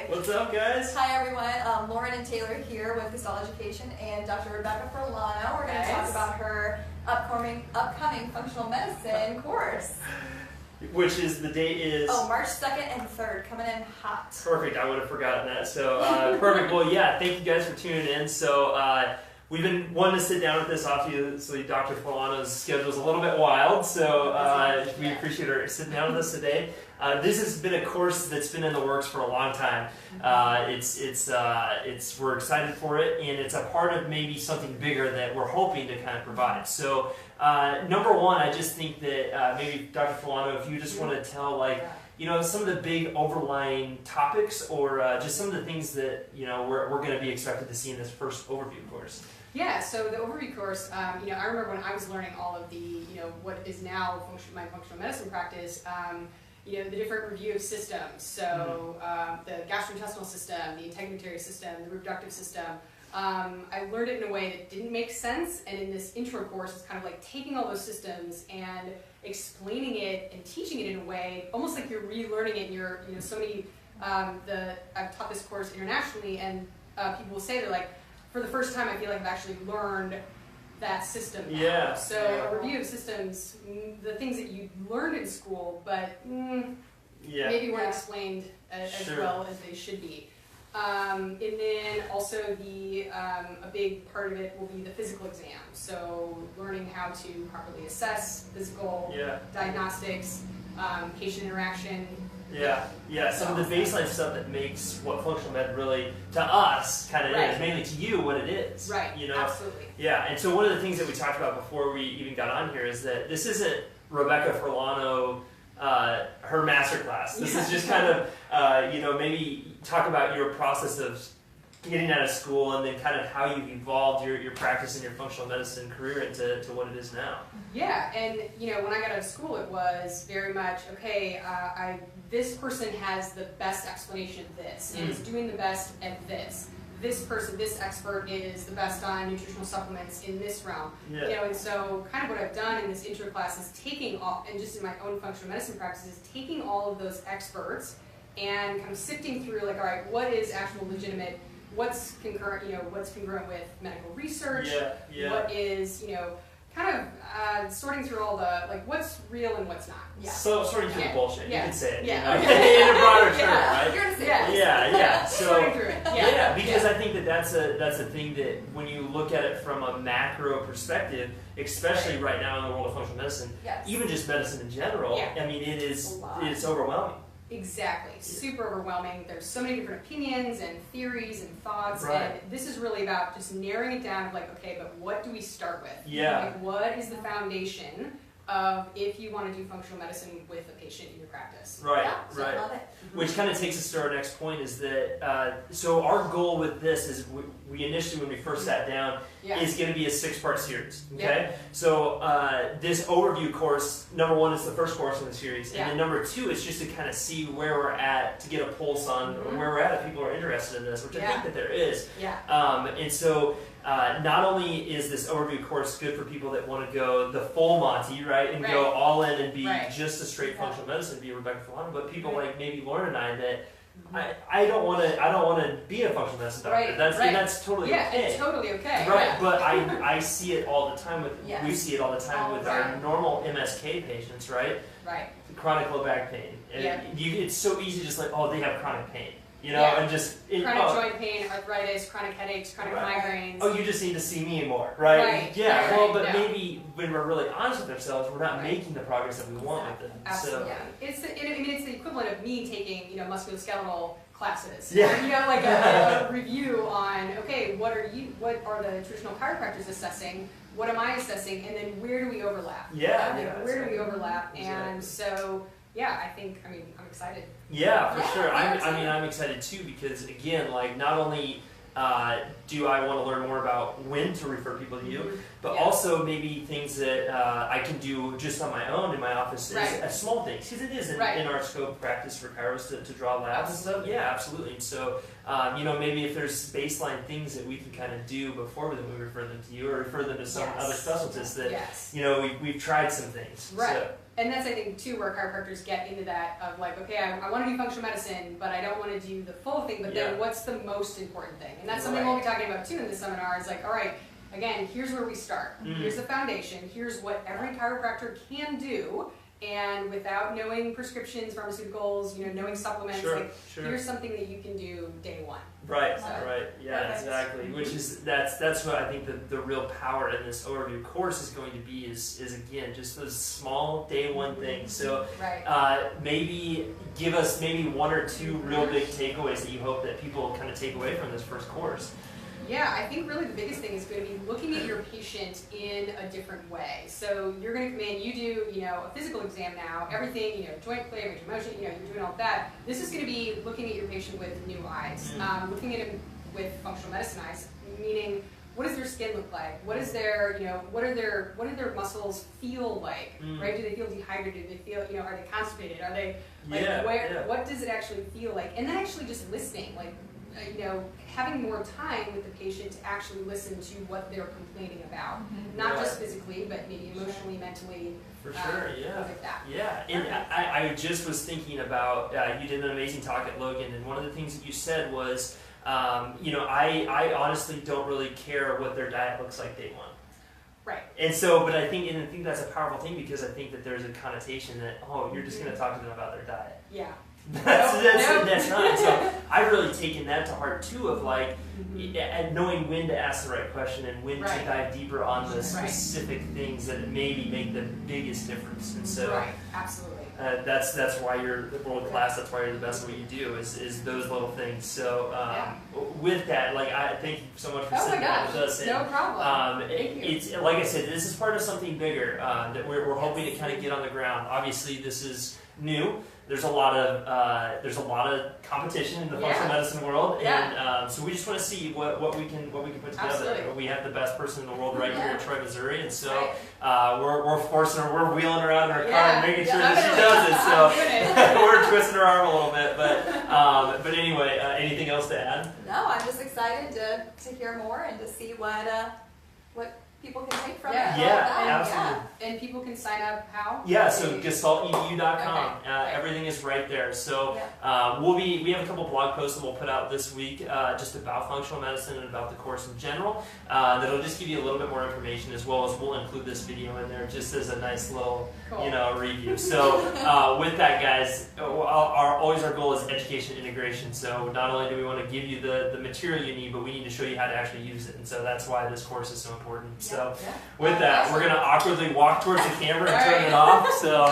What's up, guys? Hi, everyone. Lauren and Taylor here with Gestalt Education and Dr. Rebecca Furlano. We're going to talk about her upcoming functional medicine course. Which is, the date is... Oh, March 2nd and 3rd, coming in hot. Perfect, I would have forgotten that. So, perfect. Well, yeah, thank you guys for tuning in. So, we've been wanting to sit down with this. Obviously, Dr. Furlano's schedule is a little bit wild, so we appreciate her sitting down with us today. This has been a course that's been in the works for a long time. We're excited for it, and it's a part of maybe something bigger that we're hoping to kind of provide. So, number one, I just think that maybe Dr. Furlano, if you just want to tell, some of the big overlying topics, or just some of the things that we're going to be expected to see in this first overview course. Yeah, so the overview course, I remember when I was learning all of the, what is now my functional medicine practice, the different review of systems, so the gastrointestinal system, the integumentary system, the reproductive system. I learned it in a way that didn't make sense, and in this intro course, it's kind of like taking all those systems and explaining it and teaching it in a way, almost like you're relearning it. And you're, so many. I've taught this course internationally, and people will say they're like, for the first time, I feel like I've actually learned that system now. Yeah. So a review of systems, the things that you learned in school, but maybe weren't explained as well as they should be. And then also a big part of it will be the physical exam. So learning how to properly assess physical diagnostics, patient interaction. Some of the baseline stuff that makes what functional med really, to us, kind of is, mainly to you, what it is. Right, absolutely. Yeah, and so one of the things that we talked about before we even got on here is that this isn't Rebecca Furlano, her masterclass. This is just kind of, maybe talk about your process of getting out of school, and then kind of how you've evolved your practice in your functional medicine career into what it is now. Yeah, and when I got out of school, it was very much, okay, this person has the best explanation of this, and is doing the best at this. This person, this expert, is the best on nutritional supplements in this realm. And so kind of what I've done in this intro class is taking all, and just in my own functional medicine practice, is taking all of those experts and kind of sifting through, like, all right, what is actual legitimate, what's concurrent, what's congruent with medical research, what is, kind of sorting through all the, like, what's real and what's not. So sorting through the bullshit, you can say it. In a broader term, right? You're gonna say So, sorting through it. Because I think that's a thing that when you look at it from a macro perspective, especially right now in the world of functional medicine, even just medicine in general, I mean, it's overwhelming. Exactly. Super overwhelming. There's so many different opinions and theories and thoughts, and this is really about just narrowing it down of, like, okay, but what do we start with? Like, what is the foundation of if you want to do functional medicine with a patient in your practice? Love it. Which kind of takes us to our next point, is that, so our goal with this is, we initially, when we first sat down, is going to be a 6-part series, okay? So this overview course, number one, is the first course in the series, and then number two is just to kind of see where we're at, to get a pulse on where we're at if people are interested in this, which I think that there is. And so not only is this overview course good for people that want to go the full Monty, right, and go all in and be just a straight functional medicine, be Rebecca Furlano, but people like maybe Lauren and I that I don't want to be a functional medicine doctor. And that's totally okay. It's totally okay. But I see it all the time with we see it all the time with our normal MSK patients, right? Chronic low back pain. And it's so easy, just like, oh, they have chronic pain. And just chronic joint pain, arthritis, chronic headaches, chronic migraines. Oh, you just need to see me more, right? But maybe when we're really honest with ourselves, we're not making the progress that we want with them. Absolutely. It's the equivalent of me taking musculoskeletal classes. Like a review on, okay, what are the traditional chiropractors assessing? What am I assessing? And then where do we overlap? Where do we overlap? And so. I'm excited. For sure. I'm excited too, because again, like, not only do I want to learn more about when to refer people to you, but also maybe things that I can do just on my own in my office as small things, because it is in our scope of practice for chiros to draw labs and stuff. Absolutely. And so, maybe if there's baseline things that we can kind of do before then we refer them to you, or refer them to some other specialists that, we've tried some things. So. And that's, I think, too, where chiropractors get into that of like, okay, I want to do functional medicine, but I don't want to do the full thing, but then what's the most important thing? And that's something we'll be talking about, too, in this seminar, is like, all right, again, here's where we start. Here's the foundation. Here's what every chiropractor can do. And without knowing prescriptions, pharmaceuticals, knowing supplements, here's something that you can do day one. Right, yeah, exactly. Which is that's what I think the real power in this overview course is going to be is again just those small day one things. So maybe give us maybe one or two real big takeaways that you hope that people kind of take away from this first course. Yeah, I think really the biggest thing is going to be looking at your patient in a different way. So you're going to come in, you do, a physical exam now, everything, joint play, range of motion, you're doing all that. This is going to be looking at your patient with new eyes, looking at him with functional medicine eyes, meaning what does their skin look like? What is their, what do their muscles feel like, right? Do they feel dehydrated? Do they feel, are they constipated? Are they, what does it actually feel like? And then actually just listening, like, having more time with the patient to actually listen to what they're complaining about, not just physically, but maybe emotionally, mentally. For sure, like that. Yeah, and I just was thinking about, you did an amazing talk at Logan, and one of the things that you said was, I honestly don't really care what their diet looks like day one. Right. And so, but I think that's a powerful thing because I think that there's a connotation that, you're just going to talk to them about their diet. Yeah. That's not. So I've really taken that to heart too, of like knowing when to ask the right question and when to dive deeper on the specific things that maybe make the biggest difference. And so, absolutely. That's why you're world class. That's why you're the best at what you do is those little things. So with that, like I thank you so much for sitting down with us. No problem. Thank you. It's like I said, this is part of something bigger that we're hoping to kind of get on the ground. Obviously, this is new. There's a lot of competition in the functional medicine world, and so we just want to see what we can put together. Absolutely. We have the best person in the world right here in Troy, Missouri, and so we're wheeling around in our car and making sure that she does it. So we're twisting her arm a little bit, but anyway, anything else to add? No, I'm just excited to hear more and to see what people can take from it. Absolutely. And people can sign up how? Yeah, so gestaltedu.com. Everything is right there. So we have a couple blog posts that we'll put out this week just about functional medicine and about the course in general. That'll just give you a little bit more information, as well as we'll include this video in there just as a nice little review. So with that, guys, always our goal is education integration. So not only do we want to give you the material you need, but we need to show you how to actually use it. And so that's why this course is so important. So with that, we're going to awkwardly walk towards the camera and turn it off. So.